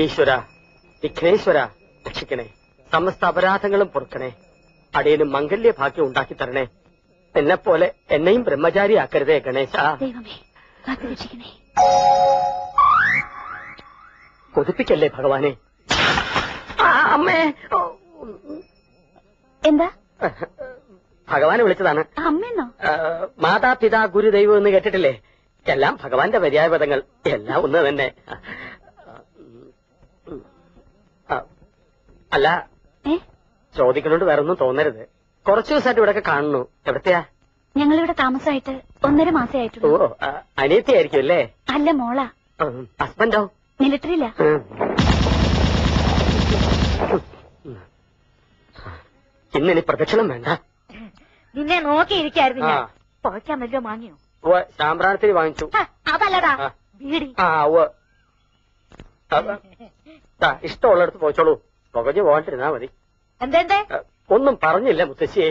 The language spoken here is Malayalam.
ഈശ്വര, വിഘ്നേശ്വര രക്ഷിക്കണേ. സമസ്ത അപരാധങ്ങളും പൊറുക്കണേ. അടിയനും മംഗല്യ ഭാഗ്യം ഉണ്ടാക്കി തരണേ. എന്നെപ്പോലെ എന്നെയും ബ്രഹ്മചാരിയാക്കരുതേ ഗണേശ. കൊതിപ്പിക്കല്ലേ ഭഗവാനെ. അമ്മേ. എന്താ? ഭഗവാനെ വിളിച്ചതാണ്. അമ്മേന്നോ? മാതാപിതാ ഗുരുദൈവം എന്ന് കേട്ടിട്ടില്ലേ? എല്ലാം ഭഗവാന്റെ പര്യായപദങ്ങൾ. എല്ലാം ഒന്ന് തന്നെ. അല്ല, ചോദിക്കണോണ്ട് വേറൊന്നും തോന്നരുത്. കുറച്ചു ദിവസമായിട്ട് ഇവിടെയൊക്കെ കാണുന്നു. എവിടത്തെയാ? ഞങ്ങളിവിടെ താമസമായിട്ട് 1.5 മാസേ ആയിട്ടുള്ളൂ. ഓ, അനിയത്തിയായിരിക്കും അല്ലേ? അല്ല, മോളാ. ഹസ്ബൻഡോ? മിലിറ്ററിയില്ല. ഇന്നിനി പ്രദക്ഷിണം വേണ്ട. നിന്നെ നോക്കിയിരിക്കായിരുന്നു. പോയ്ക്കാൻ വല്ലോ വാങ്ങിയോ? ശാമ്പ്രാണത്തിന് വാങ്ങിച്ചു. അതല്ലടാ, ബീഡി. ഇഷ്ടമുള്ളടത്ത് പോയിച്ചോളൂ. പുകഞ്ഞു പോകാണ്ടിരുന്നാ മതി. എന്തേ? ഒന്നും പറഞ്ഞില്ല മുത്തശ്ശിയെ.